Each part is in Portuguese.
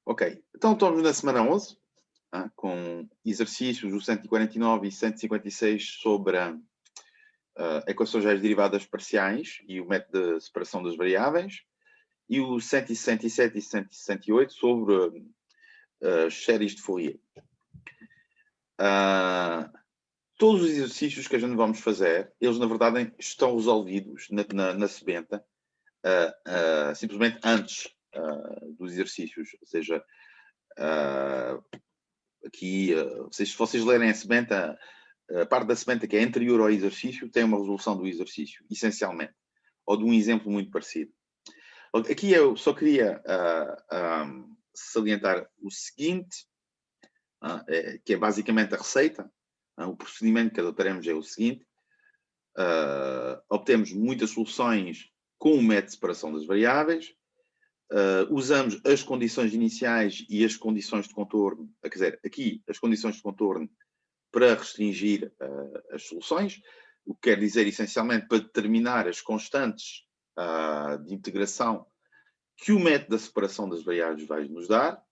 Ok, então estamos na semana 11, com exercícios do 149 e 156 sobre equações gerais derivadas parciais e o método de separação das variáveis, e o 167 e 168 sobre as séries de Fourier. Todos os exercícios que a gente vamos fazer, eles na verdade estão resolvidos na sebenta, simplesmente antes dos exercícios, ou seja, aqui, se vocês lerem a sebenta, a parte da sebenta que é anterior ao exercício tem uma resolução do exercício, essencialmente, ou de um exemplo muito parecido. Aqui eu só queria salientar o seguinte, que é basicamente a receita. O procedimento que adotaremos é o seguinte: obtemos muitas soluções com o método de separação das variáveis, usamos as condições iniciais e as condições de contorno, quer dizer, aqui as condições de contorno para restringir as soluções, o que quer dizer essencialmente para determinar as constantes de integração que o método da separação das variáveis vai nos dar,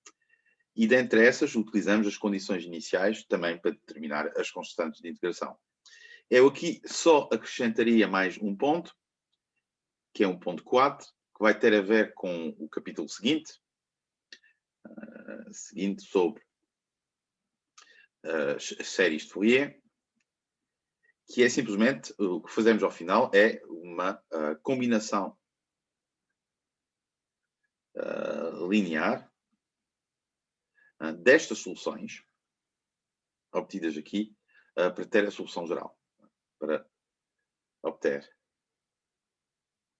e dentre essas utilizamos as condições iniciais também para determinar as constantes de integração. Eu aqui só acrescentaria mais um ponto, que é um ponto 4, que vai ter a ver com o capítulo seguinte, sobre as séries de Fourier, que é simplesmente, o que fazemos ao final é uma combinação linear destas soluções obtidas aqui para ter a solução geral, para obter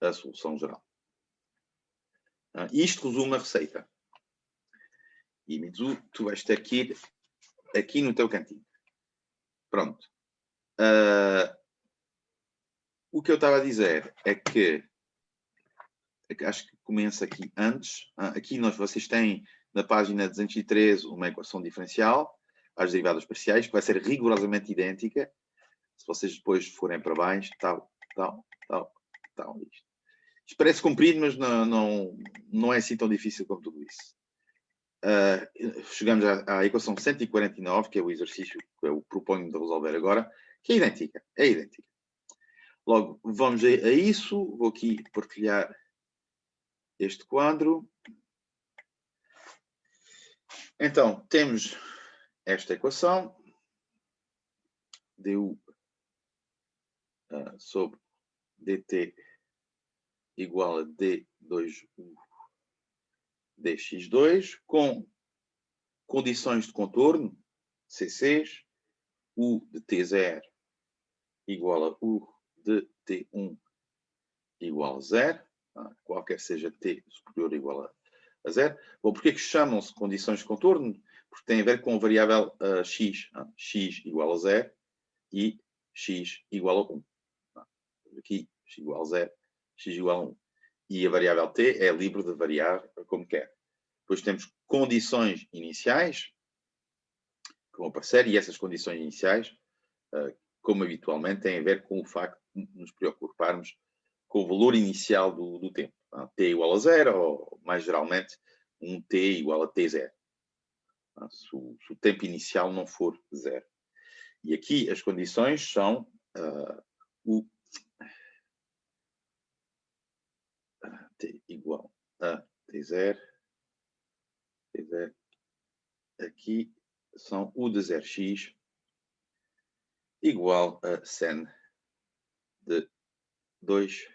a solução geral. Isto resume a receita. E Mitsu, tu vais ter que ir aqui no teu cantinho. Pronto. O que eu estava a dizer é que acho que começa aqui antes. Aqui vocês têm na página 213 uma equação diferencial às derivadas parciais, que vai ser rigorosamente idêntica. Se vocês depois forem para baixo, tal. Isto parece comprido, mas não é assim tão difícil como tudo isso. Chegamos à equação 149, que é o exercício que eu proponho de resolver agora, que é idêntica. Logo, vamos a isso. Vou aqui partilhar este quadro. Então, temos esta equação, du sobre dt igual a d2u dx2, com condições de contorno, CCs, u de t0 igual a u de t1 igual a 0, qualquer seja t superior ou igual a 0. Bom, porquê que chamam-se condições de contorno? Porque tem a ver com a variável x, x igual a 0 e x igual a 1. Aqui, x igual a 0, x igual a 1. E a variável t é livre de variar como quer. Depois temos condições iniciais que vão aparecer, e essas condições iniciais, como habitualmente, têm a ver com o facto de nos preocuparmos com o valor inicial do tempo. T igual a 0, ou mais geralmente, um t igual a t0. Se o tempo inicial não for 0. E aqui as condições são o t igual a t0, aqui são u de 0x igual a sen de 2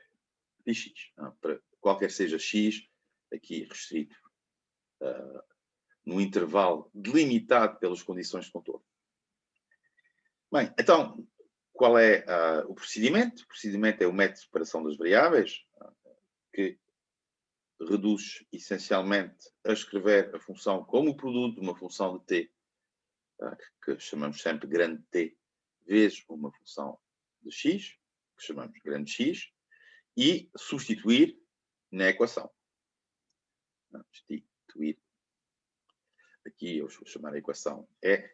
px. Para qualquer seja x, aqui restrito no intervalo delimitado pelas condições de contorno. Bem, então, qual é o procedimento? O procedimento é o método de separação das variáveis, que reduz essencialmente a escrever a função como produto de uma função de t, que chamamos sempre grande T, vezes uma função de x, que chamamos grande X, e substituir na equação. Substituir. Aqui eu vou chamar a equação E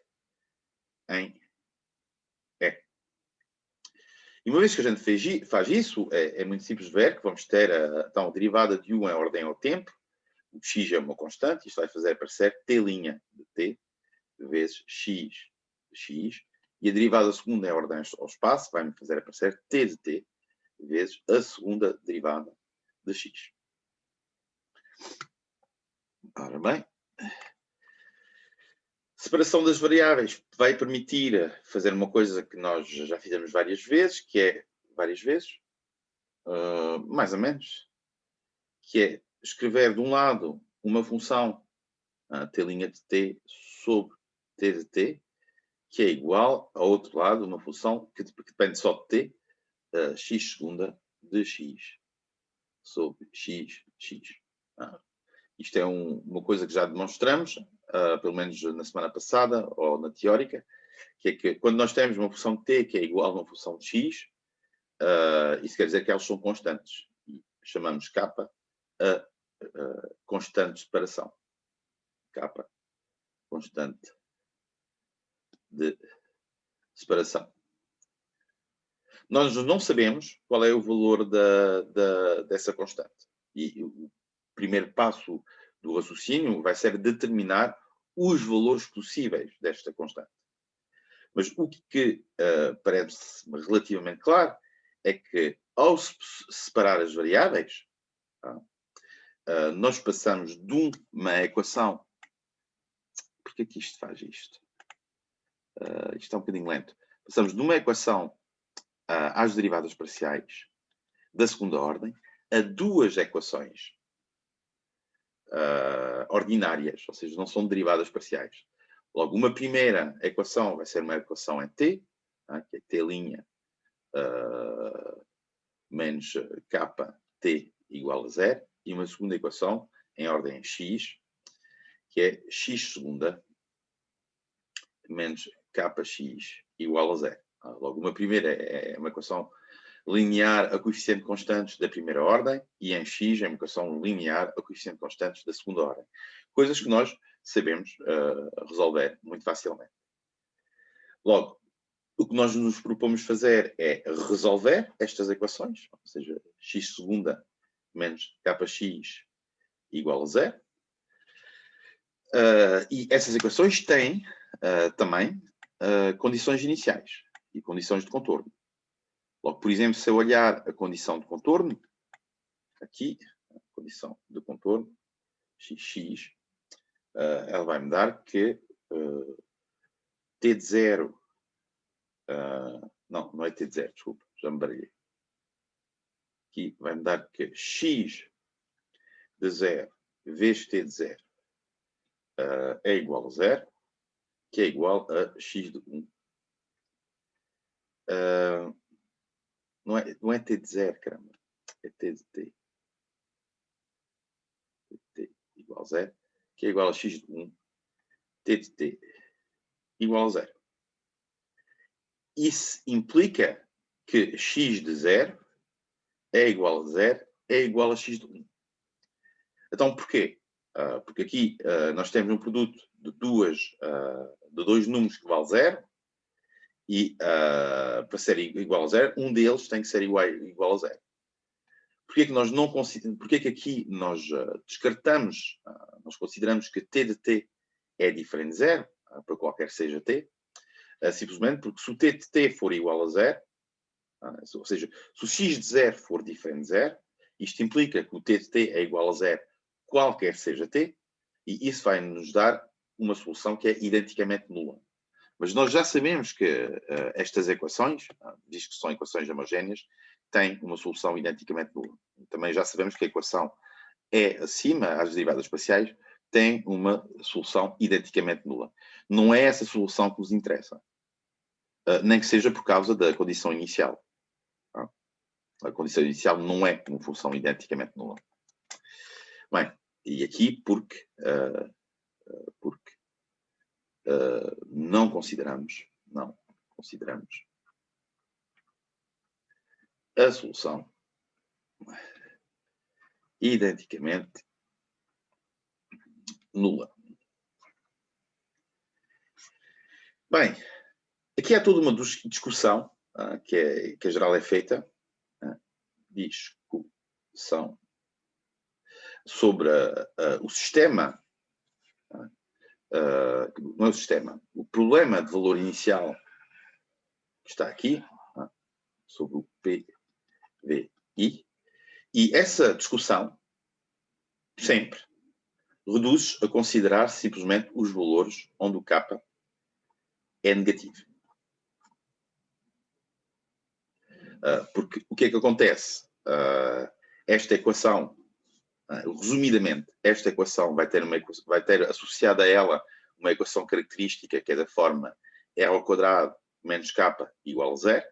em E. E uma vez que a gente faz isso, é muito simples ver que vamos ter então, a derivada de u em ordem ao tempo, o x é uma constante, isto vai fazer aparecer t' de t vezes x de x, e a derivada segunda em ordem ao espaço vai-me fazer aparecer t de t vezes a segunda derivada de x. Ora bem, separação das variáveis vai permitir fazer uma coisa que nós já fizemos várias vezes, que é, mais ou menos, que é escrever de um lado uma função t' de t sobre t de t, que é igual, ao outro lado, uma função que depende só de t, x segunda de x sobre x. Isto é uma coisa que já demonstramos, pelo menos na semana passada, ou na teórica, que é que quando nós temos uma função de t que é igual a uma função de x, isso quer dizer que elas são constantes. E chamamos k a constante de separação. K, constante de separação. Nós não sabemos qual é o valor dessa constante. E o primeiro passo do raciocínio vai ser determinar os valores possíveis desta constante. Mas o que parece relativamente claro é que, ao separar as variáveis, nós passamos de uma equação... Porquê que isto faz isto? Isto é um bocadinho lento. Passamos de uma equação às derivadas parciais da segunda ordem a duas equações ordinárias, ou seja, não são derivadas parciais. Logo, uma primeira equação vai ser uma equação em t, que é t' menos kt igual a zero, e uma segunda equação em ordem x, que é x segunda menos kx igual a zero. Logo, uma primeira é uma equação linear a coeficiente constantes da primeira ordem, e em x é uma equação linear a coeficiente constantes da segunda ordem. Coisas que nós sabemos resolver muito facilmente. Logo, o que nós nos propomos fazer é resolver estas equações, ou seja, x segunda menos kx igual a zero. E essas equações têm também condições iniciais e condições de contorno. Logo, por exemplo, se eu olhar a condição de contorno, aqui, a condição de contorno, xx, ela vai me dar que t de 0, não é t de 0, desculpa, já me baralhei. Aqui vai me dar que x de 0 vezes t de 0 é igual a 0, que é igual a x de 1. Não é t de 0, caramba. É t de t. T igual a 0, que é igual a x de 1. T de t igual a 0. Isso implica que x de 0 é igual a 0, é igual a x de 1. Então, porquê? Porque aqui nós temos um produto de dois números que vale 0, e para ser igual a 0, um deles tem que ser igual a 0. Porquê que nós não consideramos, porquê que aqui nós descartamos, nós consideramos que t de t é diferente de 0, para qualquer seja t, simplesmente porque se o t de t for igual a 0, ou seja, se o x de 0 for diferente de 0, isto implica que o t de t é igual a 0, qualquer seja t, e isso vai nos dar uma solução que é identicamente nula. Mas nós já sabemos que estas equações, visto que são equações homogéneas, têm uma solução identicamente nula. Também já sabemos que a equação E acima, às derivadas parciais, tem uma solução identicamente nula. Não é essa solução que nos interessa. Nem que seja por causa da condição inicial. A condição inicial não é uma função identicamente nula. Bem, e aqui porque não consideramos a solução identicamente nula. Bem, aqui há toda uma discussão que a geral é feita. Discussão sobre o sistema, não é o sistema, o problema de valor inicial que está aqui, sobre o PVI, e essa discussão sempre reduz a considerar simplesmente os valores onde o K é negativo. Porque o que é que acontece? Esta equação, resumidamente, esta equação vai ter associada a ela uma equação característica que é da forma R ao quadrado menos K igual a zero.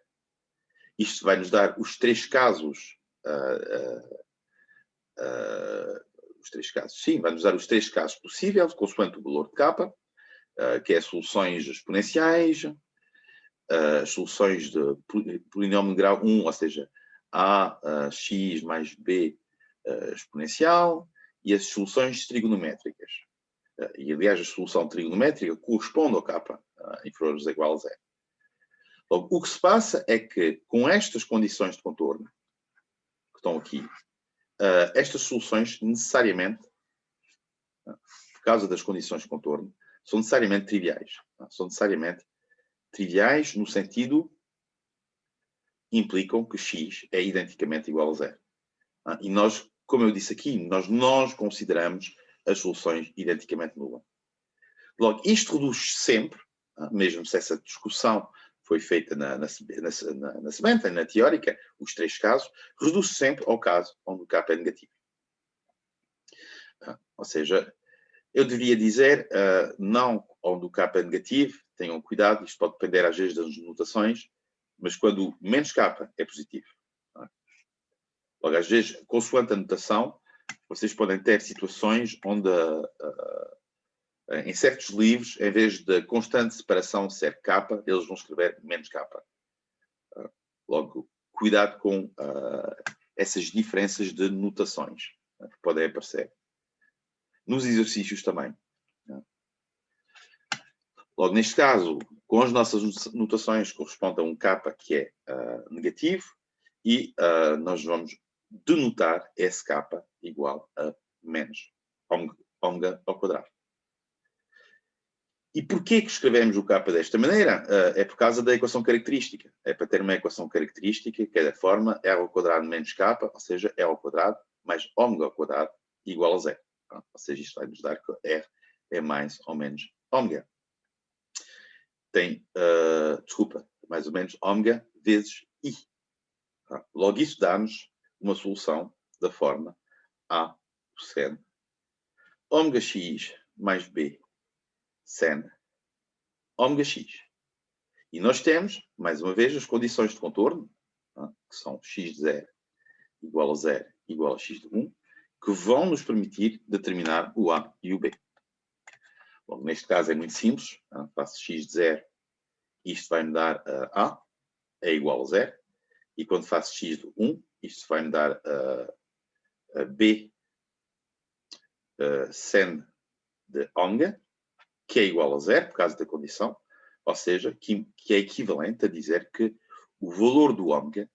Isto vai nos dar os três casos, vai nos dar os três casos possíveis, consoante o valor de K, que é soluções exponenciais, as soluções de polinômio de grau 1, ou seja, AX mais B exponencial, e as soluções trigonométricas. E, aliás, a solução trigonométrica corresponde ao K inferior ou igual a zero. Logo, o que se passa é que, com estas condições de contorno, que estão aqui, estas soluções necessariamente, por causa das condições de contorno, são necessariamente triviais. São necessariamente triviais no sentido implicam que x é identicamente igual a zero. E nós, como eu disse aqui, nós consideramos as soluções identicamente nulas. Logo, isto reduz sempre, mesmo se essa discussão foi feita na semântica, na teórica, os três casos, reduz sempre ao caso onde o K é negativo. Ou seja, eu deveria dizer, não onde o K é negativo, tenham cuidado, isto pode depender às vezes das notações, mas quando menos K é positivo. Logo, às vezes, consoante a notação, vocês podem ter situações onde, em certos livros, em vez de constante separação ser K, eles vão escrever menos K. Logo, cuidado com essas diferenças de notações que podem aparecer. Nos exercícios também. Logo, neste caso, com as nossas notações, corresponde a um K que é negativo e nós vamos denotar esse K igual a menos ômega ao quadrado. E porquê que escrevemos o K desta maneira? É por causa da equação característica. É para ter uma equação característica que é da forma R ao quadrado menos K, ou seja, R ao quadrado mais ômega ao quadrado igual a zero. Ou seja, isto vai nos dar que R é mais ou menos ômega. Tem, mais ou menos ômega vezes I. Logo, isso dá-nos uma solução da forma A sen ômega x mais B sen ômega x. E nós temos, mais uma vez, as condições de contorno, que são x de 0 igual a 0 igual a x de 1, que vão nos permitir determinar o A e o B. Bom, neste caso é muito simples. Faço x de 0, isto vai me dar A, é igual a 0. E quando faço x de 1, isto vai me dar B sen de ômega, que é igual a 0, por causa da condição. Ou seja, que é equivalente a dizer que o valor do ômega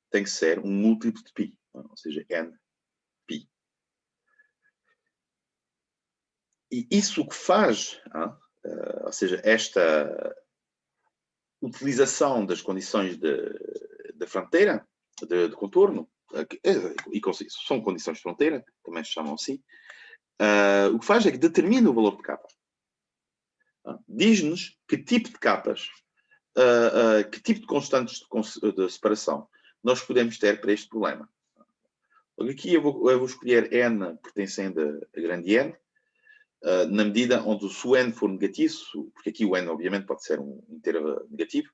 tem que ser um múltiplo de π, ou seja, nπ. E isso o que faz, ou seja, esta utilização das condições de fronteira, de contorno, e são condições de fronteira, também se chamam assim, o que faz é que determina o valor de K. Diz-nos que tipo de capas, que tipo de constantes de separação nós podemos ter para este problema. Aqui eu vou escolher N pertencente a grande N, na medida onde se o N for negativo, porque aqui o N obviamente pode ser um inteiro negativo,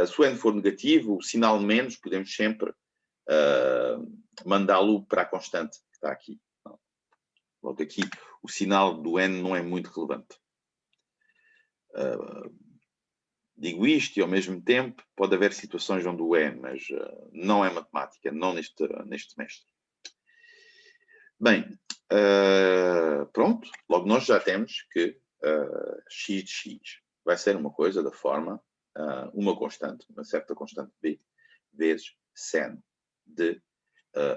se o N for negativo, o sinal menos podemos sempre mandá-lo para a constante que está aqui. Logo aqui o sinal do N não é muito relevante. Digo isto e ao mesmo tempo pode haver situações onde o é, mas não é matemática, não neste semestre. Bem, pronto, logo nós já temos que x de x vai ser uma coisa da forma, uma constante, uma certa constante b, vezes sen de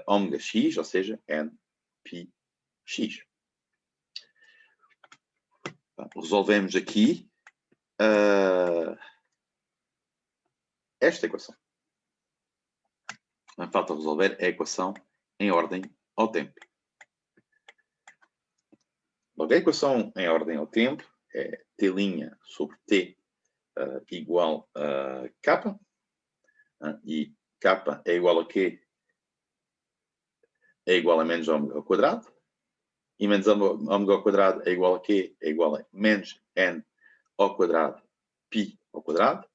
ômega x, ou seja, nπ x. Resolvemos aqui esta equação. Falta resolver a equação em ordem ao tempo. Logo, a equação em ordem ao tempo é t' sobre t igual a k. E k é igual a quê? É igual a menos ômega ao quadrado. E menos ômega ao quadrado é igual a quê? É igual a menos n ao quadrado π ao quadrado.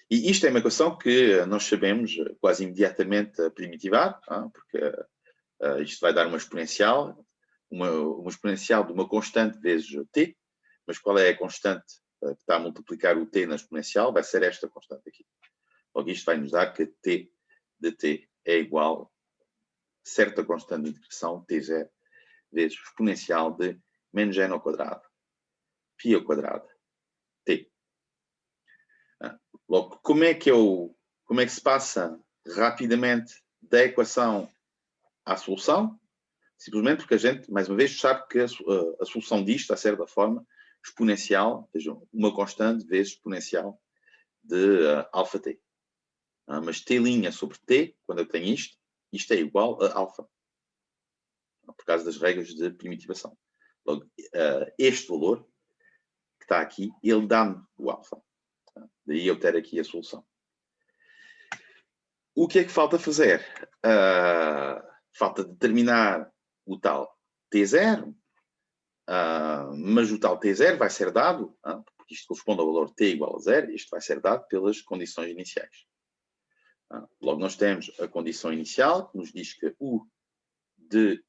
E isto é uma equação que nós sabemos quase imediatamente primitivar, porque isto vai dar uma exponencial, uma exponencial de uma constante vezes t. Mas qual é a constante que está a multiplicar o t na exponencial? Vai ser esta constante aqui. Logo, isto vai nos dar que t de t é igual a certa constante de integração, t0, vezes exponencial de menos n ao quadrado, π ao quadrado, t. Logo, como é que se passa rapidamente da equação à solução? Simplesmente porque a gente, mais uma vez, sabe que a solução disto está a ser da forma exponencial, vejam, uma constante vezes exponencial de alfa t. Mas t' sobre t, quando eu tenho isto é igual a alfa. Por causa das regras de primitivação. Logo, este valor que está aqui, ele dá-me o alfa. Daí eu ter aqui a solução. O que é que falta fazer? Falta determinar o tal t0, mas o tal t0 vai ser dado, porque isto corresponde ao valor t igual a 0, isto vai ser dado pelas condições iniciais. Logo, nós temos a condição inicial, que nos diz que u de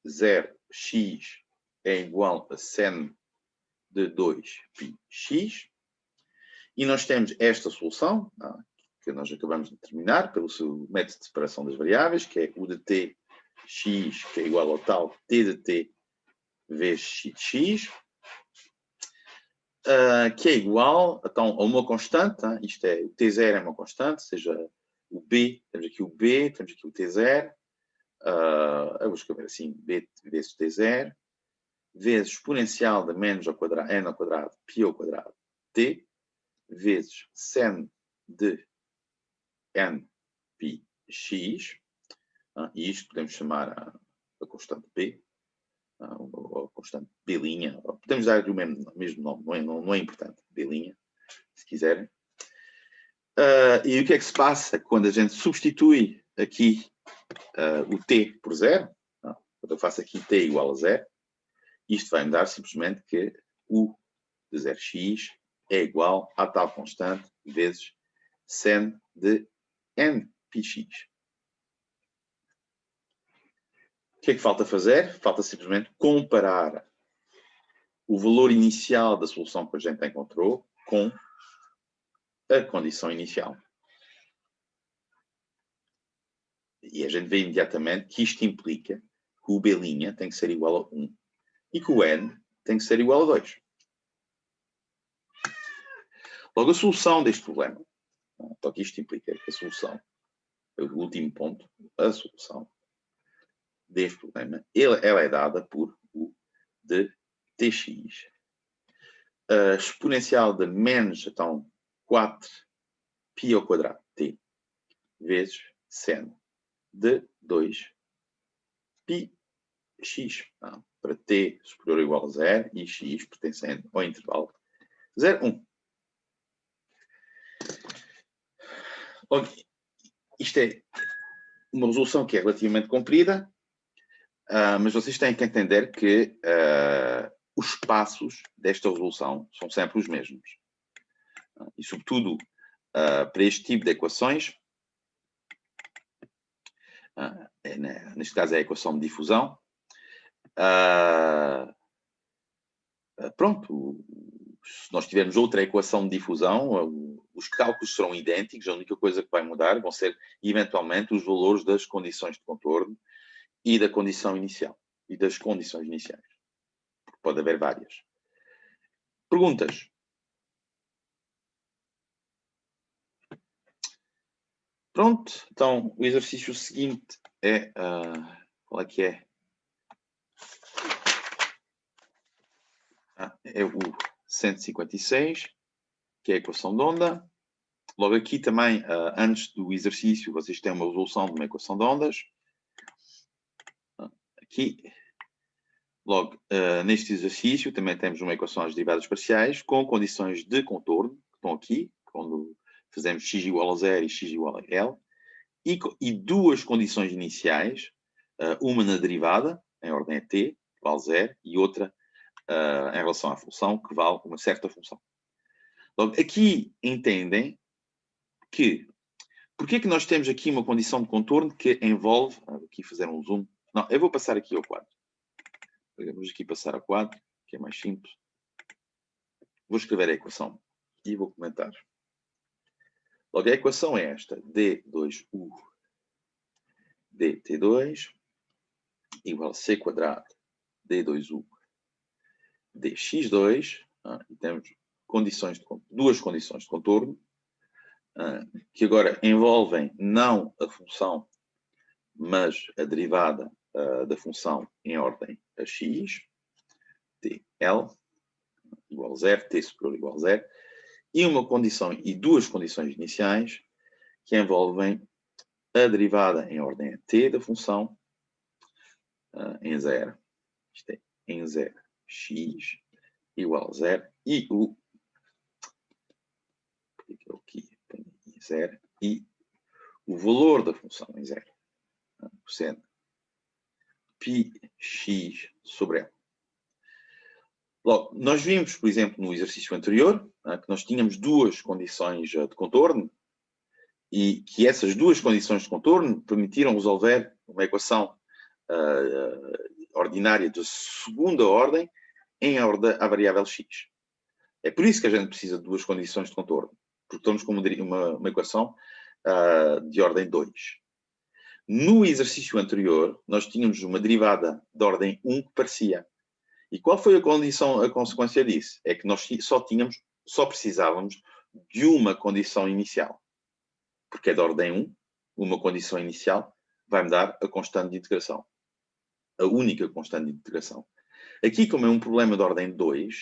0x é igual a sen de 2πx. E nós temos esta solução, que nós acabamos de determinar pelo seu método de separação das variáveis, que é u de t x, que é igual ao tal t de t vezes x, que é igual então, a uma constante. Isto é, o t0 é uma constante, seja o b, temos aqui o b, temos aqui o t0, eu vou escrever assim, b vezes t0, vezes exponencial de menos ao quadrado, n ao quadrado, π ao quadrado, t, vezes sen de n πx, e isto podemos chamar a constante b, ou a constante b', podemos dar o mesmo nome, não é importante, b', se quiserem. E o que é que se passa quando a gente substitui aqui o t por 0? Quando eu faço aqui t igual a 0, isto vai-me dar simplesmente que u de 0x é igual a tal constante vezes sen de nπx. O que é que falta fazer? Falta simplesmente comparar o valor inicial da solução que a gente encontrou com a condição inicial. E a gente vê imediatamente que isto implica que o b' tem que ser igual a 1 e que o n tem que ser igual a 2. Logo, a solução deste problema, então isto implica que a solução, o último ponto, a solução deste problema, ela é dada por u de tx exponencial de menos, então, 4π ao quadrado t vezes sen de 2πx, para t superior ou igual a 0 e x pertencendo ao intervalo 0, 1. Isto é uma resolução que é relativamente comprida, mas vocês têm que entender que os passos desta resolução são sempre os mesmos. E, sobretudo, para este tipo de equações, neste caso é a equação de difusão, pronto, se nós tivermos outra equação de difusão, os cálculos serão idênticos, a única coisa que vai mudar vão ser, eventualmente, os valores das condições de contorno e da condição inicial, e das condições iniciais. Pode haver várias. Perguntas? Pronto, então o exercício seguinte é, qual é que é? é o 156, que é a equação de onda. Logo aqui também, antes do exercício, vocês têm uma resolução de uma equação de ondas. Aqui, logo, neste exercício, também temos uma equação às derivadas parciais com condições de contorno, que estão aqui, quando fazemos x igual a 0 e x igual a L, e duas condições iniciais, uma na derivada, em ordem a t, que vale 0, e outra em relação à função, que vale uma certa função. Logo, aqui entendem que, porque é que nós temos aqui uma condição de contorno que envolve, aqui fazer um zoom, não, eu vou passar aqui ao quadro. Vamos aqui passar ao quadro, que é mais simples. Vou escrever a equação e vou comentar. Logo, a equação é esta, d2u dt2 igual a c quadrado d2u dx2, e temos duas condições de contorno, que agora envolvem não a função, mas a derivada da função em ordem a x, tl igual a 0, t superior igual a 0, e uma condição e duas condições iniciais que envolvem a derivada em ordem a t da função em 0, isto é, em 0, x igual a 0, e o aqui, em 0, e o valor da função em 0, sendo πx sobre L. Logo, nós vimos, por exemplo, no exercício anterior, que nós tínhamos duas condições de contorno e que essas duas condições de contorno permitiram resolver uma equação ordinária de segunda ordem em ordem à variável x. É por isso que a gente precisa de duas condições de contorno, porque estamos com uma equação de ordem 2. No exercício anterior, nós tínhamos uma derivada de ordem 1 que parecia. E qual foi a consequência disso? É que nós só precisávamos de uma condição inicial. Porque é de ordem 1, uma condição inicial vai-me dar a constante de integração. A única constante de integração. Aqui, como é um problema de ordem 2,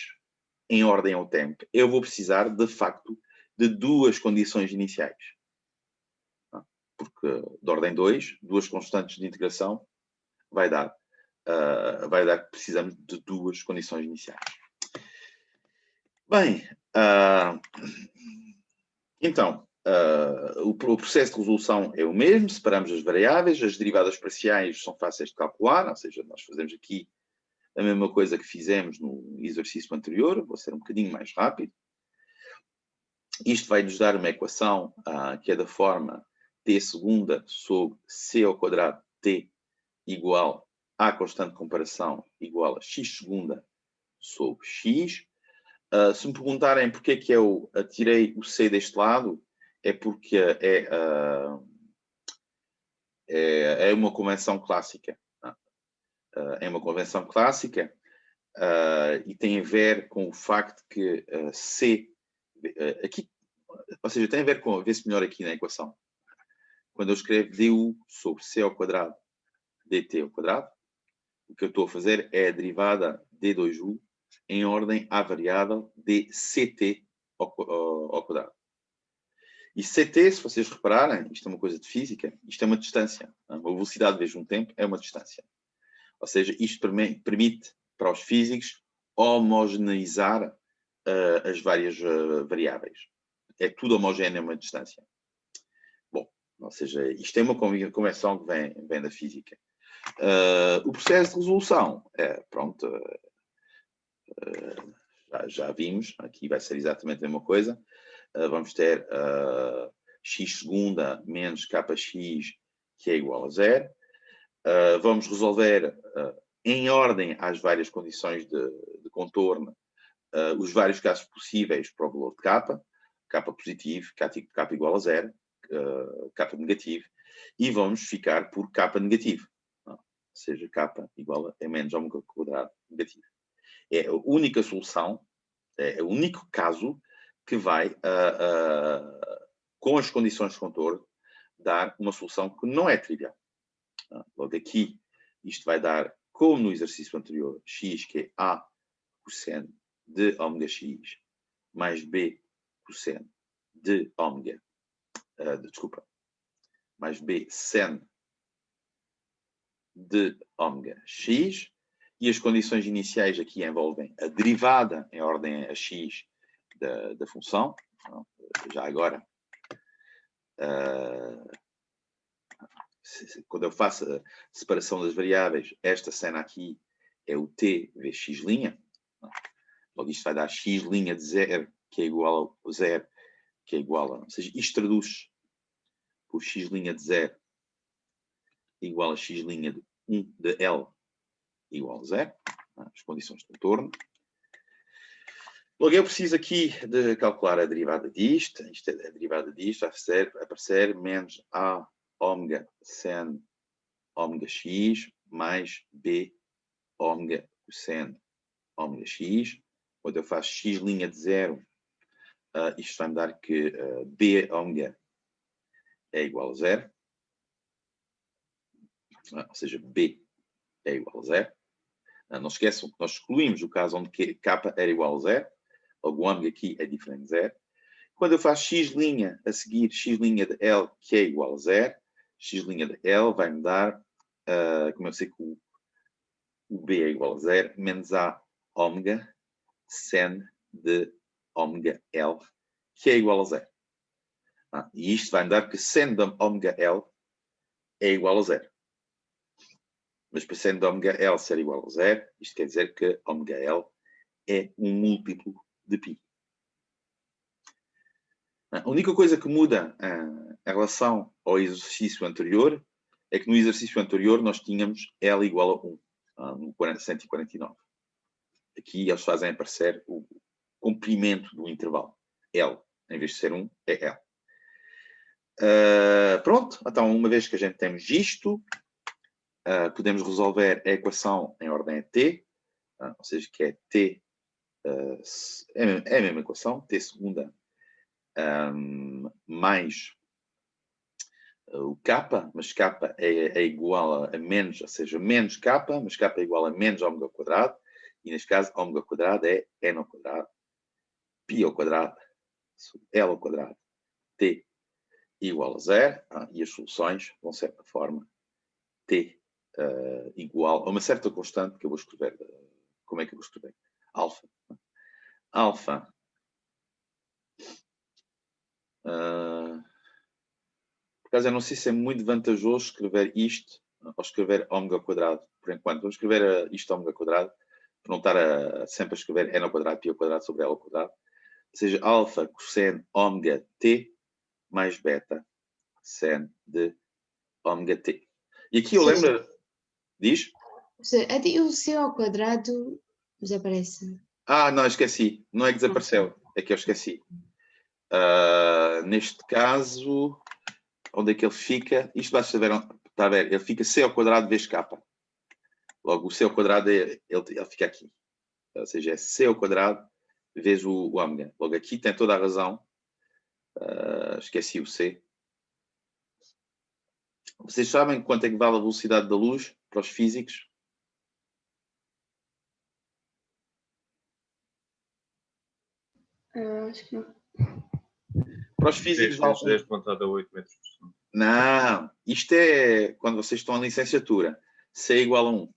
em ordem ao tempo, eu vou precisar, de facto, de duas condições iniciais. Porque de ordem 2, duas constantes de integração vai dar que precisamos de duas condições iniciais. Bem, então, o processo de resolução é o mesmo, separamos as variáveis, as derivadas parciais são fáceis de calcular, ou seja, nós fazemos aqui a mesma coisa que fizemos no exercício anterior, vou ser um bocadinho mais rápido. Isto vai nos dar uma equação que é da forma t segunda sobre c ao quadrado t igual à constante de comparação igual a x segunda sobre x. Se me perguntarem porque é que eu tirei o c deste lado, é porque é uma convenção clássica. É uma convenção clássica e tem a ver com o facto que c, aqui, ou seja, tem a ver com, vê-se melhor aqui na equação. Quando eu escrevo du sobre c ao quadrado dt ao quadrado, o que eu estou a fazer é a derivada d2u em ordem à variável dct ao quadrado. E ct, se vocês repararem, isto é uma coisa de física, isto é uma distância. Uma velocidade vezes um tempo é uma distância. Ou seja, isto permite para os físicos homogeneizar as várias variáveis. É tudo homogéneo a uma distância. Bom, ou seja, isto é uma convenção que vem da física. O processo de resolução, pronto, já vimos, aqui vai ser exatamente a mesma coisa. Vamos ter x segunda menos kx, que é igual a 0. Vamos resolver em ordem às várias condições de contorno os vários casos possíveis para o valor de k positivo, k igual a 0, k negativo, e vamos ficar por k negativo, ou seja, k igual a menos ômega quadrado negativo. É a única solução, é o único caso que vai, com as condições de contorno, dar uma solução que não é trivial. Logo aqui, isto vai dar, como no exercício anterior, x, que é a cosseno de ômega x mais b cosseno de ômega, desculpa, mais b seno de ômega x, e as condições iniciais aqui envolvem a derivada em ordem a x da função. Já agora, quando eu faço a separação das variáveis, esta cena aqui é o t vezes x'. Logo, isto vai dar x' de 0, que é igual a 0, que é igual a... Ou seja, isto traduz por x' de 0 igual a x' de 1 de L igual a 0. As condições de contorno. Logo, eu preciso aqui de calcular a derivada disto. Isto é a derivada disto, vai aparecer menos a ômega seno ômega x mais b ômega cosseno ômega x. Quando eu faço x' de 0, isto vai me dar que b ômega é igual a 0. Ou seja, b é igual a 0. Não se esqueçam que nós excluímos o caso onde k era igual a 0. Logo, o ômega aqui é diferente de 0. Quando eu faço x' a seguir x' de L, que é igual a 0, x' de L vai-me dar, como eu sei que o b é igual a 0, menos a ômega seno de ômega L, que é igual a 0. E isto vai-me dar que seno de ômega L é igual a 0. Mas para seno de ômega L ser igual a 0, isto quer dizer que ômega L é um múltiplo de π. A única coisa que muda em relação ao exercício anterior é que no exercício anterior nós tínhamos L igual a 1, no 149. Aqui eles fazem aparecer o comprimento do intervalo. L, em vez de ser 1, é L. Pronto, então uma vez que a gente temos isto, podemos resolver a equação em ordem a t, ou seja, que é t, é a mesma equação, t segunda mais o k, mas k é igual a menos, ou seja, menos k, mas k é igual a menos ômega ao quadrado, e neste caso ômega ao quadrado é n ao quadrado, π ao quadrado, L ao quadrado, t igual a 0, e as soluções vão ser da forma t igual a uma certa constante que eu vou escrever. Como é que eu vou escrever? Alfa. Alfa. Por acaso, eu não sei se é muito vantajoso escrever isto ou escrever ômega ao quadrado, por enquanto. Vamos escrever isto ômega ao quadrado, para não estar sempre a escrever n ao quadrado, π ao quadrado sobre L ao quadrado. Ou seja, alfa cosseno ômega t mais beta seno de ômega t. E aqui eu lembro... Diz? E o c ao quadrado desaparece. Não, esqueci. Não é que desapareceu, é que eu esqueci. Neste caso, onde é que ele fica? Isto basta ver, está a ver, ele fica c ao quadrado vezes k. Logo, o c ao quadrado, ele fica aqui. Ou seja, é c ao quadrado vezes o ômega. Logo, aqui tem toda a razão. Esqueci o c. Vocês sabem quanto é que vale a velocidade da luz para os físicos? Acho que não. Para os físicos vale... 10 pontado a 8 metros por segundo. Não, isto é quando vocês estão em licenciatura. C é igual a 1.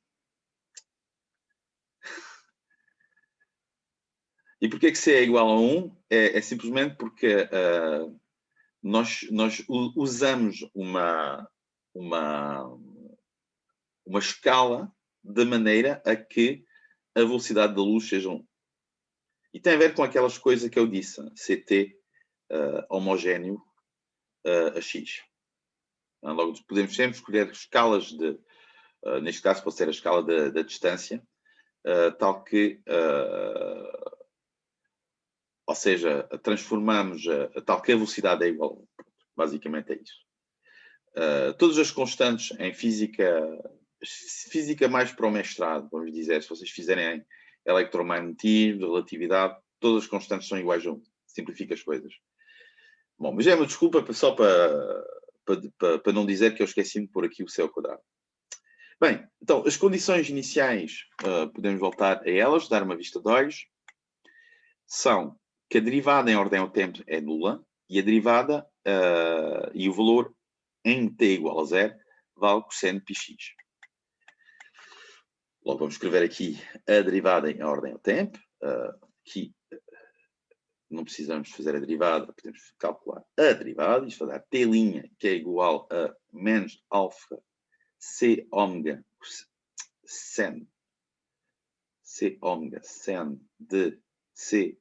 E porquê que C é igual a 1? É simplesmente porque nós usamos uma escala de maneira a que a velocidade da luz seja 1. E tem a ver com aquelas coisas que eu disse, CT homogéneo a X. Logo, podemos sempre escolher escalas de, neste caso pode ser a escala da distância, tal que, ou seja, transformamos, tal que a velocidade é igual a 1. Basicamente é isso. Todas as constantes em física mais para o mestrado, vamos dizer, se vocês fizerem eletromagnetismo, relatividade, todas as constantes são iguais a 1. Simplifica as coisas. Bom, mas é uma desculpa só para não dizer que eu esqueci-me de pôr aqui o c ao quadrado. Bem, então, as condições iniciais, podemos voltar a elas, dar uma vista de olhos. são que a derivada em ordem ao tempo é nula e a derivada e o valor em t igual a 0 vale cosseno πx. Logo, vamos escrever aqui a derivada em ordem ao tempo. Aqui não precisamos fazer a derivada, podemos calcular a derivada. Isto vai dar t', que é igual a menos alfa c ômega sen de c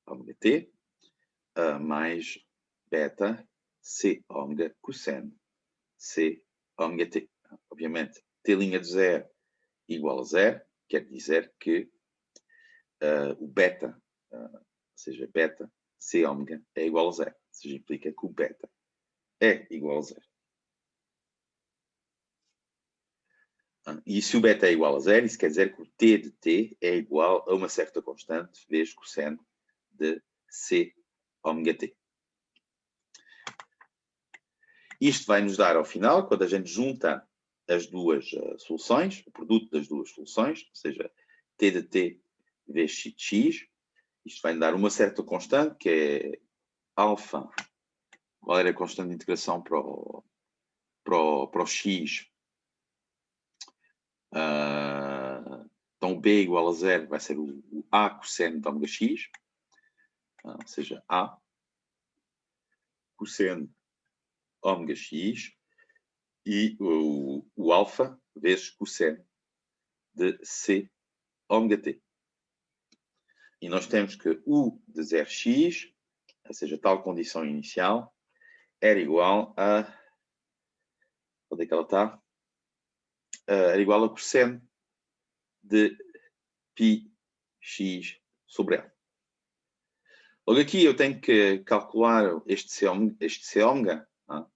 ômega t mais beta c ômega cosseno c ômega t. Obviamente, t' de 0 igual a 0, quer dizer que o beta, ou seja, beta c ômega é igual a 0. Ou seja, implica que o beta é igual a 0. E se o beta é igual a 0, isso quer dizer que o t de t é igual a uma certa constante vezes cosseno de c ômega t. Isto vai nos dar, ao final, quando a gente junta as duas soluções, o produto das duas soluções, ou seja, t de t vezes x, isto vai nos dar uma certa constante, que é alfa. Qual era a constante de integração para o x? Então, b igual a 0 vai ser o a cosseno de ômega x, ou seja, a cosseno ômega x, e o alfa vezes cosseno de c ômega t. E nós temos que u de 0x, ou seja, tal condição inicial, era igual a... Onde é que ela está? Era igual a cosseno de πx sobre L. Logo aqui eu tenho que calcular este C ômega,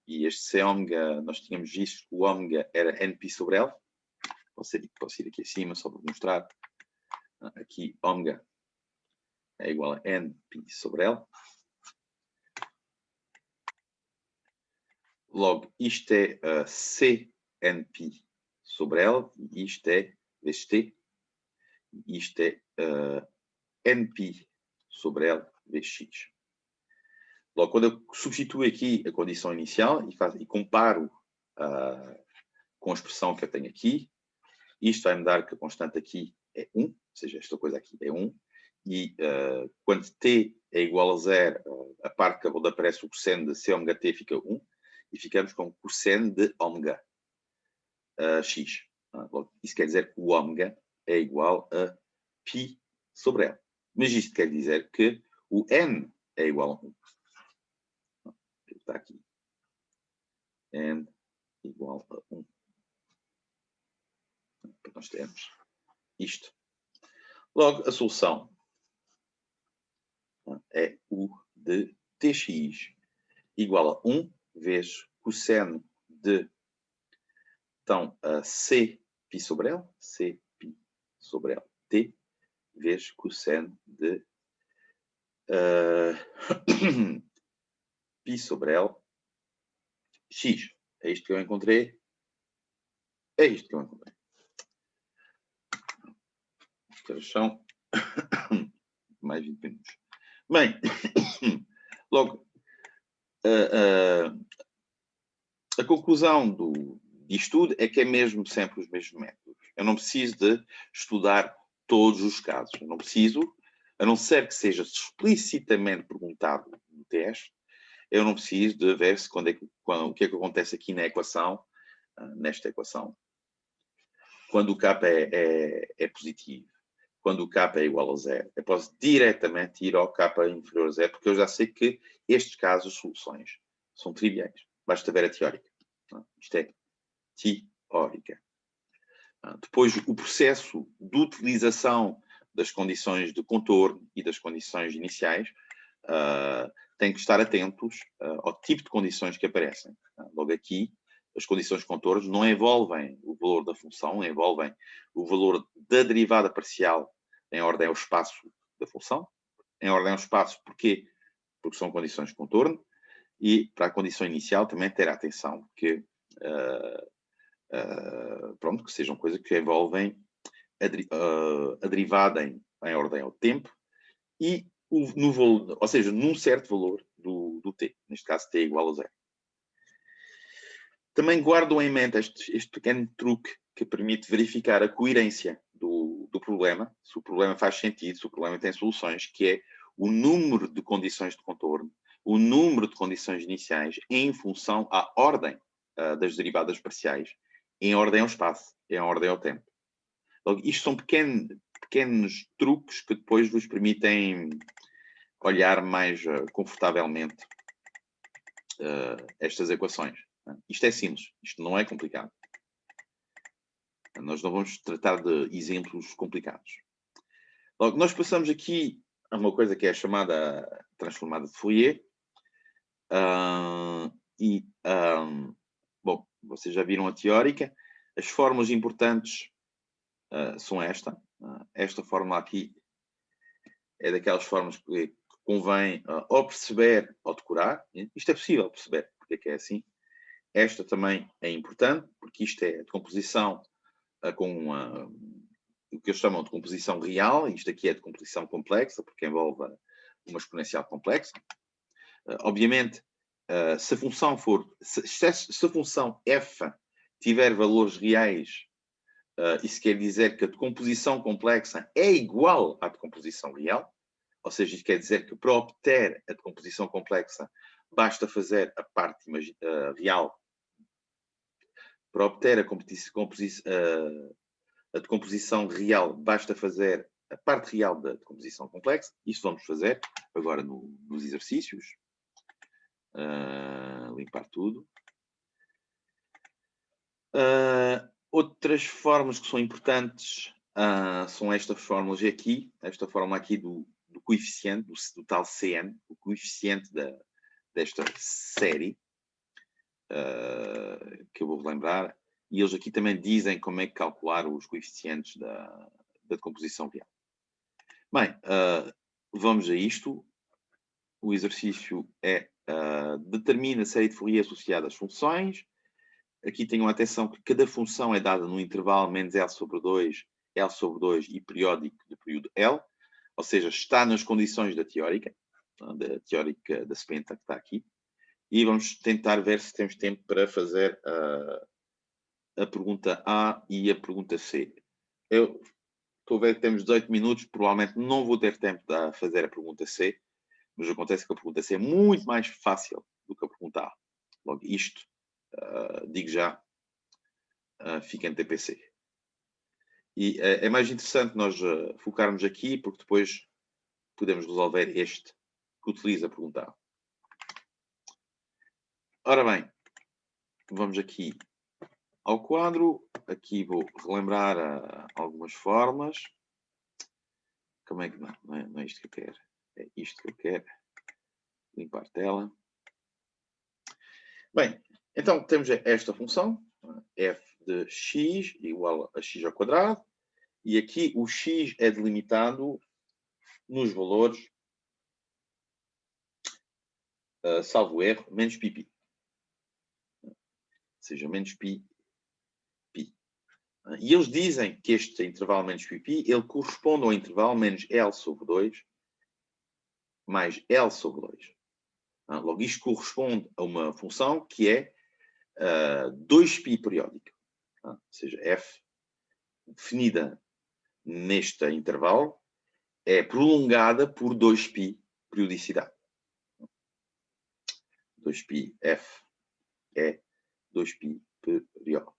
e este C ômega, nós tínhamos visto que o ômega era nπ sobre L. Posso ir aqui acima só para mostrar. Aqui ômega é igual a nπ sobre L. Logo, isto é Cnp sobre L, e isto é vezes T, e isto é nπ sobre L vezes x. Logo, quando eu substituo aqui a condição inicial e comparo com a expressão que eu tenho aqui, isto vai me dar que a constante aqui é 1, ou seja, esta coisa aqui é 1, e quando t é igual a 0, a parte onde aparece o cosseno de c ômega t fica 1, e ficamos com cosseno de ômega x. Logo, isso quer dizer que o ômega é igual a π sobre L. Mas isto quer dizer que o n é igual a 1. Está aqui. N igual a 1. Para nós termos isto. Logo, a solução é u de tx igual a 1 vezes cosseno de, então, c π sobre L, c π sobre L, t, vezes cosseno de π sobre L, x. É isto que eu encontrei. É isto que eu encontrei. São mais 20 minutos. Bem, logo, a conclusão disto tudo é que é mesmo sempre os mesmos métodos. Eu não preciso de estudar todos os casos. Eu não preciso, a não ser que seja explicitamente perguntado no teste, eu não preciso de ver se o que é que acontece aqui na equação, nesta equação, quando o k é positivo, quando o k é igual a 0. Eu posso diretamente ir ao k inferior a 0, porque eu já sei que estes casos, soluções, são triviais. Basta ver a teórica. Isto é teórica. Depois, o processo de utilização das condições de contorno e das condições iniciais tem que estar atentos ao tipo de condições que aparecem. Logo aqui, as condições de contorno não envolvem o valor da função, envolvem o valor da derivada parcial em ordem ao espaço da função. Em ordem ao espaço, porquê? Porque são condições de contorno. E para a condição inicial também ter atenção, que pronto, que sejam coisas que envolvem a derivada em ordem ao tempo e no valor, ou seja, num certo valor do t, neste caso t igual a 0. Também guardam em mente este pequeno truque que permite verificar a coerência do problema, se o problema faz sentido, se o problema tem soluções, que é o número de condições de contorno, o número de condições iniciais em função à ordem das derivadas parciais, em ordem ao espaço, em ordem ao tempo. Então, isto são pequenos truques que depois vos permitem olhar mais confortavelmente estas equações. Isto é simples, isto não é complicado. Nós não vamos tratar de exemplos complicados. Logo, nós passamos aqui a uma coisa que é chamada transformada de Fourier. Bom, vocês já viram a teórica. As fórmulas importantes são esta. Esta fórmula aqui é daquelas fórmulas que convém ou perceber ou decorar. Isto é possível perceber porque é que é assim. Esta também é importante, porque isto é a decomposição com o que eles chamam de composição real. Isto aqui é de composição complexa, porque envolve uma exponencial complexa. Obviamente, se a função for... Se a função f tiver valores reais, isso quer dizer que a decomposição complexa é igual à decomposição real. Ou seja, isto quer dizer que para obter a decomposição complexa, basta fazer a parte real. Para obter a decomposição real, basta fazer a parte real da decomposição complexa. Isto vamos fazer agora nos exercícios. Limpar tudo. Outras fórmulas que são importantes são estas fórmulas aqui. Esta fórmula aqui do coeficiente, do tal Cn, o coeficiente desta série, que eu vou relembrar. E eles aqui também dizem como é que calcular os coeficientes da decomposição real. Bem, vamos a isto. O exercício é determina a série de Fourier associada às funções. Aqui tenham atenção que cada função é dada no intervalo menos L sobre 2 e periódico do período L. Ou seja, está nas condições da teórica da Spenta que está aqui. E vamos tentar ver se temos tempo para fazer a pergunta A e a pergunta C. Eu estou a ver que temos 18 minutos, provavelmente não vou ter tempo de fazer a pergunta C, mas acontece que a pergunta C é muito mais fácil do que a pergunta A. Logo, isto, digo já, fica em TPC. E é mais interessante nós focarmos aqui, porque depois podemos resolver este que utiliza a pergunta A. Ora bem, vamos aqui ao quadro. Aqui vou relembrar algumas formas. Como é que não é isto que eu quero? É isto que eu quero. Limpar a tela. Bem, então temos esta função, f de x igual a x ao quadrado. E aqui o x é delimitado nos valores, salvo erro, menos pi. Ou seja, menos pi. E eles dizem que este intervalo menos pi, ele corresponde ao intervalo menos L sobre 2 mais L sobre 2. Logo, isto corresponde a uma função que é 2π periódica. Ou seja, f definida neste intervalo é prolongada por 2π periodicidade. 2π f é 2π periódica.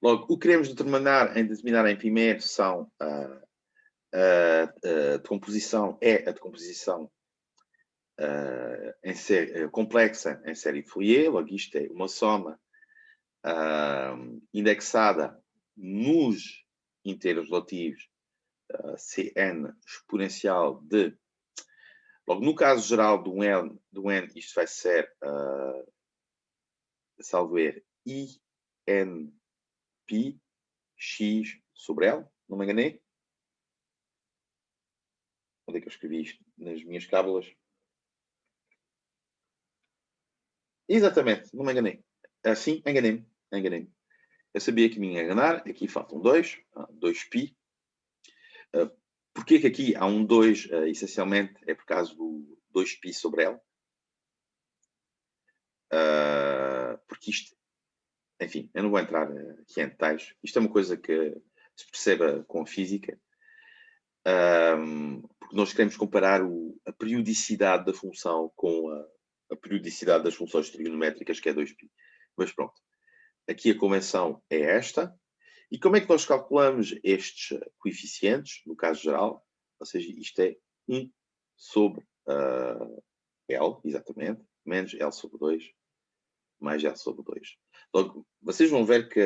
Logo, o que queremos determinar em primeiro são a decomposição, a decomposição complexa em série de Fourier. Logo, isto é uma soma indexada nos inteiros relativos Cn exponencial de... Logo, no caso geral do n, isto vai ser, salvo erro, INπ x sobre L. Não me enganei? Onde é que eu escrevi isto? Nas minhas cábulas. Exatamente, não me enganei. Assim, enganei-me. Eu sabia que me ia enganar. Aqui faltam 2. 2π. Porquê que aqui há um 2, essencialmente, é por causa do 2π sobre L? Porque isto, enfim, eu não vou entrar aqui em detalhes. Isto é uma coisa que se perceba com a física, porque nós queremos comparar a periodicidade da função com a periodicidade das funções trigonométricas, que é 2π. Mas pronto, aqui a convenção é esta. E como é que nós calculamos estes coeficientes, no caso geral? Ou seja, isto é 1 sobre L, exatamente, menos L sobre 2, mais L sobre 2. Logo, vocês vão ver que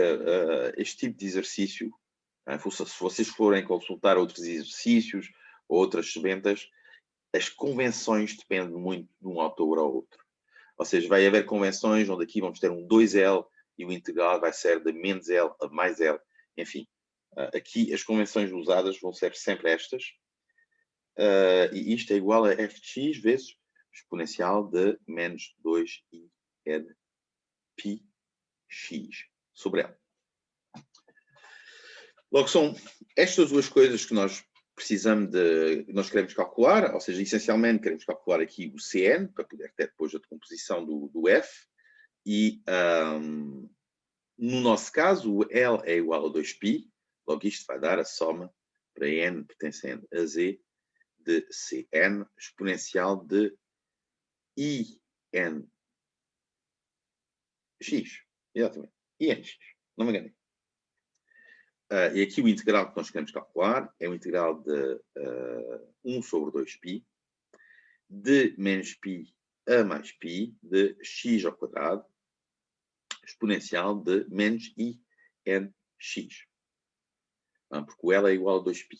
este tipo de exercício, se vocês forem consultar outros exercícios ou outras sementas, as convenções dependem muito de um autor ao outro. Ou seja, vai haver convenções onde aqui vamos ter um 2L e o integral vai ser de menos L a mais L. Enfim, aqui as convenções usadas vão ser sempre estas. E isto é igual a f de x vezes exponencial de menos 2i n π x sobre L. Logo, são estas duas coisas que nós precisamos nós queremos calcular, ou seja, essencialmente queremos calcular aqui o Cn, para poder ter depois a decomposição do F, e no nosso caso o L é igual a 2π, logo isto vai dar a soma para n pertencente a z de Cn exponencial de IN x, exatamente, INx, não me enganei. E aqui o integral que nós queremos calcular é o integral de 1 sobre 2π de menos π a mais π de x ao quadrado exponencial de menos INx. Porque o L é igual a 2π.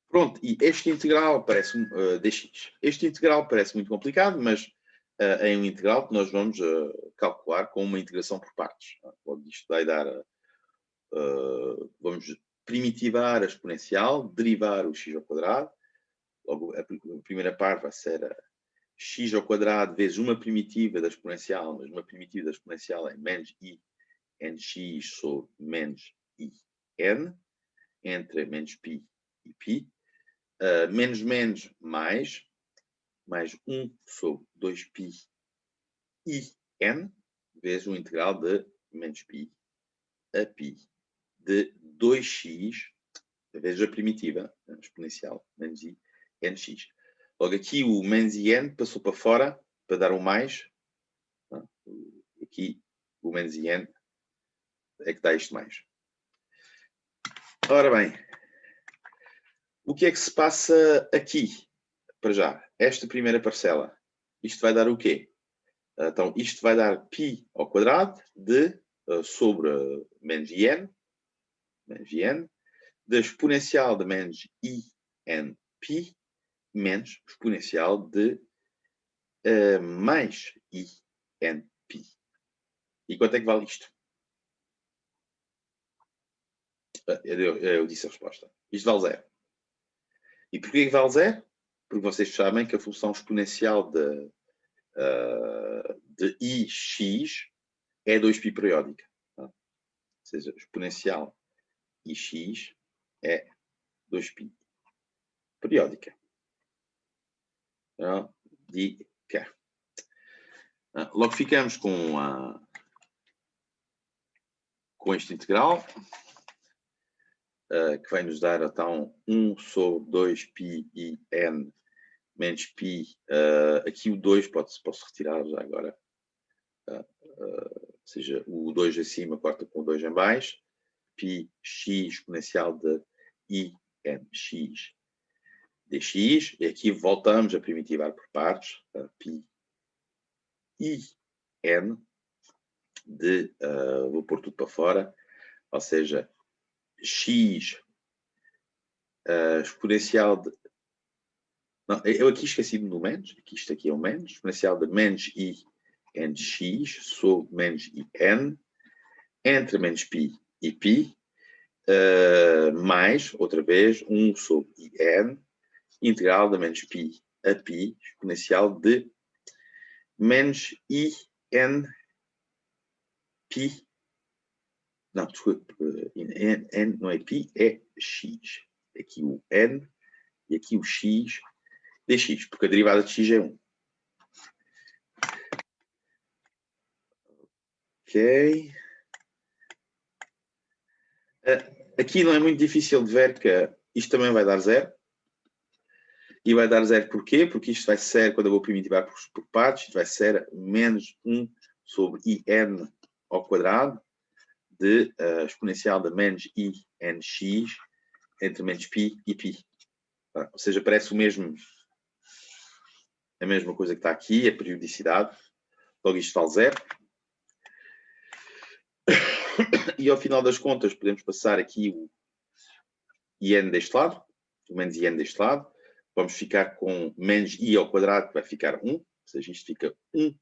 Pronto, e este integral parece dx. Este integral parece muito complicado, mas é um integral que nós vamos calcular com uma integração por partes. Logo, isto vai dar... vamos primitivar a exponencial, derivar o x ao quadrado. Logo, a primeira parte vai ser x ao quadrado vezes uma primitiva da exponencial, mas uma primitiva da exponencial é menos i nx sobre menos i n, entre menos π e π. Menos menos mais 1 sobre 2π i n, vezes o integral de menos π a π de 2x, vezes a primitiva exponencial, menos i nx. Logo aqui o menos in passou para fora para dar um mais. Aqui o menos in é que dá isto mais. Ora bem, o que é que se passa aqui? Para já, esta primeira parcela, isto vai dar o quê? Então, isto vai dar π ao quadrado de sobre menos in, da exponencial de menos inπ menos exponencial de mais inπ. E quanto é que vale isto? Eu disse a resposta. Isto vale 0. E porquê que vale 0? Porque vocês sabem que a função exponencial de ix é 2π periódica. Tá? Ou seja, exponencial ix é 2π periódica. Dica. Logo ficamos com este integral, que vai nos dar então 1 sobre 2π i n menos π. Aqui o 2 posso retirar já agora. Ou seja, o 2 acima corta com o 2 em baixo. Π x exponencial de i nx dx. E aqui voltamos a primitivar por partes. Π i n de... vou pôr tudo para fora. Ou seja, x exponencial de... Não, eu aqui esqueci-me do menos. Isto aqui é o menos. Exponencial de menos i nx sobre menos i n entre menos π e π mais, outra vez, 1 sobre i n integral de menos π a π exponencial de menos i n π. Não, desculpe, n não é π, é x. aqui o n e aqui o x dx, porque a derivada de x é 1. Ok. Aqui não é muito difícil de ver que isto também vai dar 0. E vai dar 0 porquê? Porque isto vai ser, quando eu vou primitivar por partes, isto vai ser menos 1 sobre in ao quadrado de exponencial de menos inx entre menos π e π. Ou seja, parece a mesma coisa que está aqui, a periodicidade. Logo isto vale 0. E ao final das contas podemos passar aqui o in deste lado, o menos in deste lado. Vamos ficar com menos i ao quadrado, que vai ficar 1. Ou seja, isto fica 1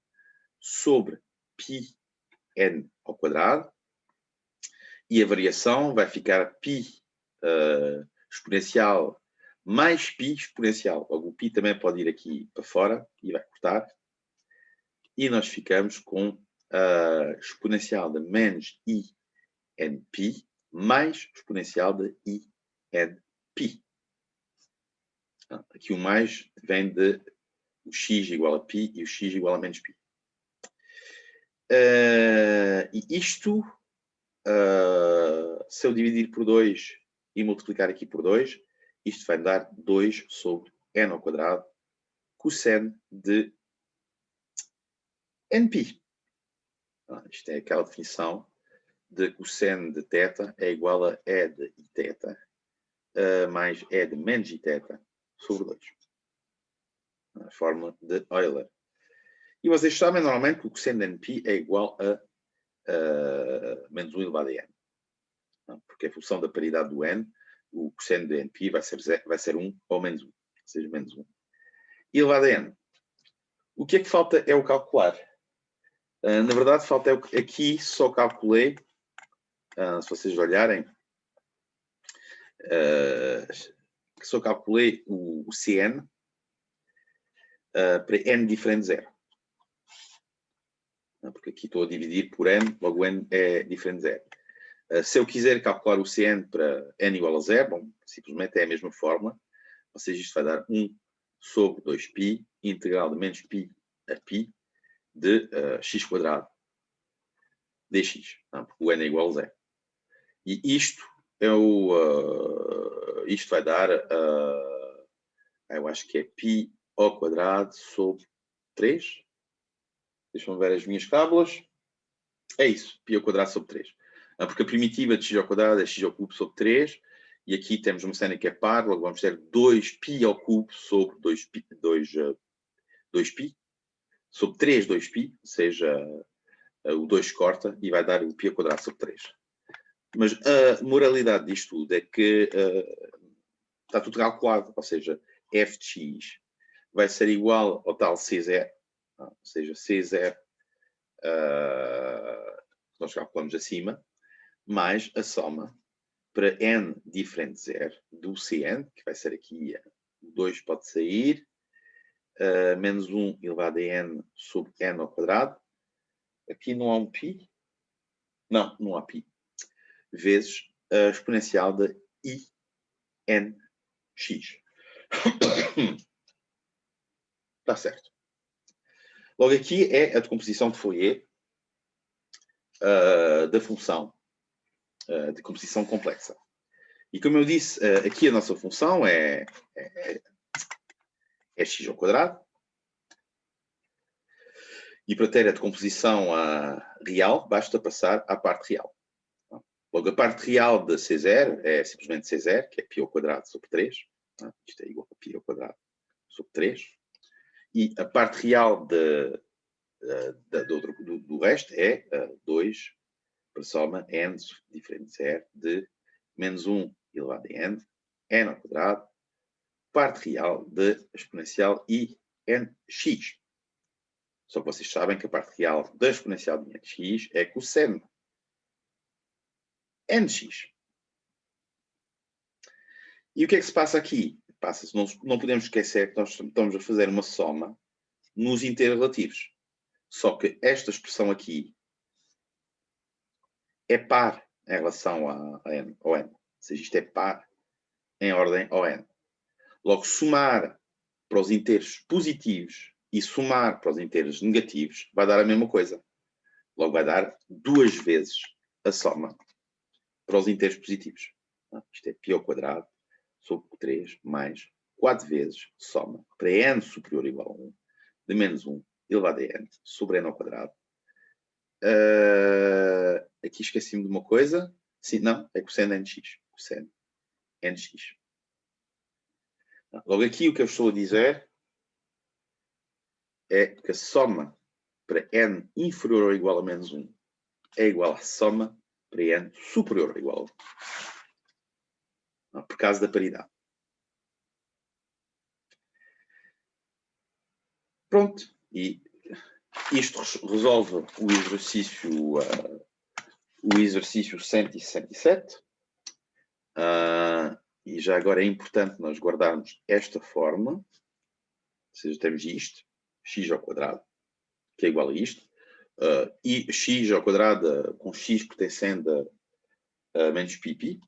sobre πn ao quadrado. E a variação vai ficar π exponencial mais π exponencial. Logo, o π também pode ir aqui para fora e vai cortar. E nós ficamos com exponencial de menos inπ mais exponencial de inπ. Aqui o mais vem de o x igual a π e o x igual a menos π. E isto, se eu dividir por 2 e multiplicar aqui por 2, isto vai dar 2 sobre n ao quadrado cosseno de nπ. Isto é aquela definição de cosseno de θ é igual a e de iθ mais e de menos iθ sobre 2. A fórmula de Euler. E vocês sabem, normalmente, que o cosseno de nπ é igual a menos 1 elevado a n. Porque é função da paridade do n, o cosseno de nπ vai ser 1 ou menos 1. Ou seja, menos 1. E elevado a n. O que é que falta é o calcular. Na verdade, falta aqui, só calculei, se vocês olharem, só calculei o Cn para n diferente de 0. Porque aqui estou a dividir por n, logo n é diferente de 0. Se eu quiser calcular o Cn para n igual a 0, bom, simplesmente é a mesma fórmula. Ou seja, isto vai dar 1 sobre 2π, integral de menos π a π, de x quadrado dx, porque o n é igual a 0. E isto isto vai dar, eu acho que é π ao quadrado sobre 3. Deixam-me ver as minhas cábulas. É isso, π ao quadrado sobre 3. Porque a primitiva de x ao quadrado é x ao cubo sobre 3. E aqui temos uma cena que é par, logo vamos ter 2π ao cubo sobre 2π sobre 3 2π, ou seja, o 2 corta e vai dar o π ao quadrado sobre 3. Mas a moralidade disto tudo é que está tudo calculado, ou seja, f de x vai ser igual ao tal C0, ou seja, C0 que nós calculamos acima, mais a soma para n diferente de 0 do Cn, que vai ser aqui, o 2 pode sair, menos 1 elevado a n sobre n ao quadrado. Aqui não há um π? Não há π. Vezes a exponencial de inx. Está certo. Logo aqui é a decomposição de Fourier da função de composição complexa. E como eu disse, aqui a nossa função é x ao quadrado. E para ter a decomposição real, basta passar à parte real. Logo, a parte real de C0 é simplesmente C0, que é π ao quadrado sobre 3. Isto é igual a π ao quadrado sobre 3. E a parte real do resto é 2 para soma n diferente de 0 de menos 1 elevado a n, n ao quadrado, parte real de exponencial inx. Só que vocês sabem que a parte real da exponencial de nx é cosseno nx. E o que é que se passa aqui? Passa-se, não podemos esquecer que nós estamos a fazer uma soma nos inteiros relativos. Só que esta expressão aqui é par em relação ao n. Ou seja, isto é par em ordem ON. Logo, somar para os inteiros positivos e somar para os inteiros negativos vai dar a mesma coisa. Logo, vai dar 2 vezes a soma para os inteiros positivos. Isto é π ao quadrado sobre 3 mais 4 vezes soma para n superior ou igual a 1 de menos 1 elevado a n sobre n ao quadrado. Aqui esqueci-me de uma coisa. Sim, não, é cosseno nx. Cosseno nx. Logo aqui o que eu estou a dizer é que a soma para n inferior ou igual a menos 1 é igual à soma para n superior ou igual a 1. Por causa da paridade. Pronto. E isto resolve o exercício 167. E já agora é importante nós guardarmos esta fórmula. Ou seja, temos isto, x ao quadrado, que é igual a isto. E x ao quadrado com x pertencendo a menos π.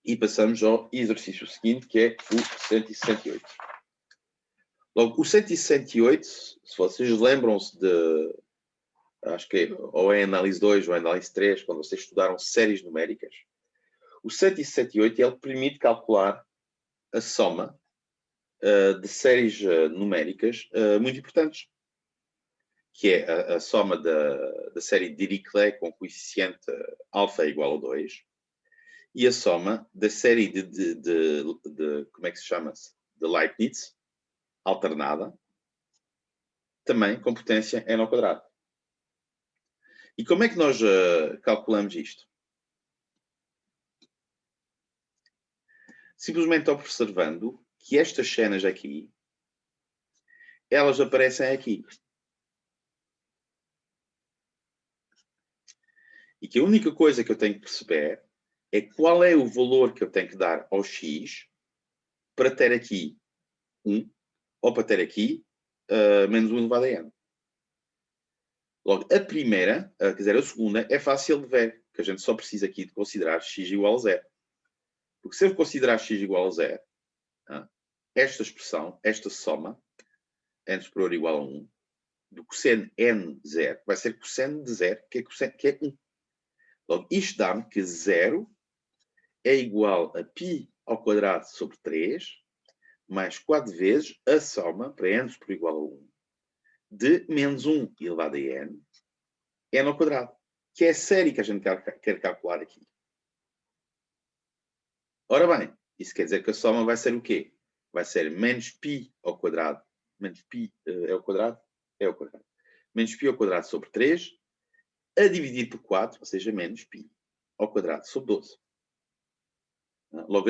E passamos ao exercício seguinte, que é o 168. Logo, o 168, se vocês lembram-se de, acho que ou é análise 2 ou é análise 3, quando vocês estudaram séries numéricas, o 168 ele permite calcular a soma de séries numéricas muito importantes, que é a soma da série Dirichlet com coeficiente alfa igual a 2 e a soma da série de como é que se chama-se? De Leibniz, alternada, também com potência n ao quadrado. E como é que nós calculamos isto? Simplesmente observando que estas cenas aqui, elas aparecem aqui. E que a única coisa que eu tenho que perceber é qual é o valor que eu tenho que dar ao x para ter aqui 1 ou para ter aqui menos 1 elevado a n. Logo, a primeira, quer dizer, a segunda, é fácil de ver, que a gente só precisa aqui de considerar x igual a 0. Porque se eu considerar x igual a 0, esta expressão, esta soma, n superior ou igual a 1, do cosseno n0, vai ser cosseno de 0, que é 1. Logo, isto dá-me que 0 é igual a π ao quadrado sobre 3, mais 4 vezes a soma, para n superior ou igual a 1, de menos 1 elevado a n ao quadrado, que é a série que a gente quer calcular aqui. Ora bem, isso quer dizer que a soma vai ser o quê? Vai ser menos π ao quadrado, menos π é ao quadrado? É ao quadrado. Menos π ao quadrado sobre 3, a dividir por 4, ou seja, menos π ao quadrado sobre 12. Logo,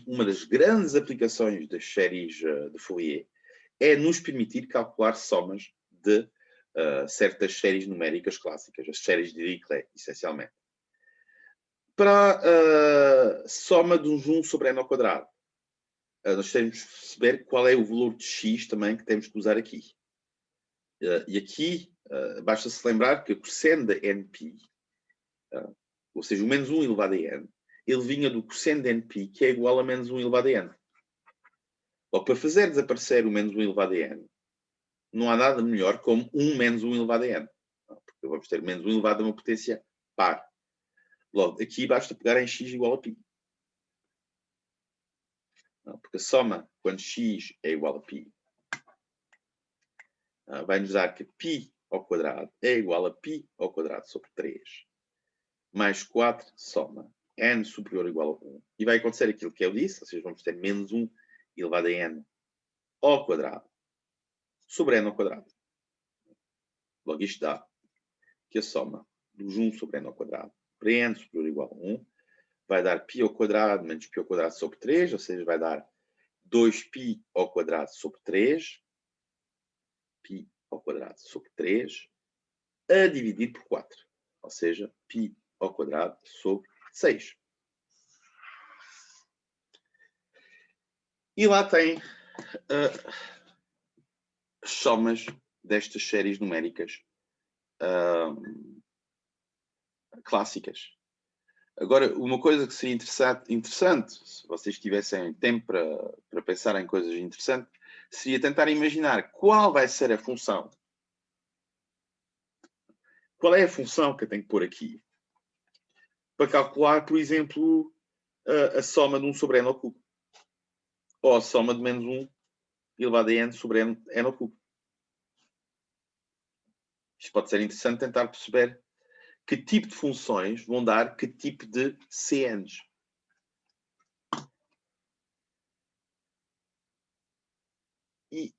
uma das grandes aplicações das séries de Fourier é nos permitir calcular somas de certas séries numéricas clássicas, as séries de Dirichlet, essencialmente. Para a soma de 1 sobre n ao quadrado, nós temos de perceber qual é o valor de x também que temos que usar aqui. E aqui, basta-se lembrar que o cosseno de nπ, ou seja, o menos 1 elevado a n, ele vinha do cosseno de nπ, que é igual a menos 1 elevado a n. Logo, para fazer desaparecer o menos 1 elevado a n, não há nada melhor como 1 menos 1 elevado a n. Porque vamos ter menos 1 elevado a uma potência par. Logo, aqui basta pegar em x igual a π. Porque a soma, quando x é igual a π, vai nos dar que π ao quadrado é igual a π ao quadrado sobre 3, mais 4 soma n superior ou igual a 1. E vai acontecer aquilo que eu disse, ou seja, vamos ter menos 1 elevado a n ao quadrado sobre n ao quadrado. Logo, isto dá que a soma dos 1 sobre n ao quadrado para n superior ou igual a 1 vai dar π ao quadrado menos π ao quadrado sobre 3, ou seja, vai dar 2π ao quadrado sobre 3, π ao quadrado sobre 3, a dividir por 4, ou seja, π ao quadrado sobre 6. E lá tem as somas destas séries numéricas clássicas. Agora, uma coisa que seria interessante, se vocês tivessem tempo para pensar em coisas interessantes, seria tentar imaginar qual vai ser a função. Qual é a função que eu tenho que pôr aqui? Para calcular, por exemplo, a soma de 1 sobre n ao cubo. Ou a soma de menos 1 elevado a n sobre n ao cubo. Isto pode ser interessante tentar perceber que tipo de funções vão dar que tipo de CNs. E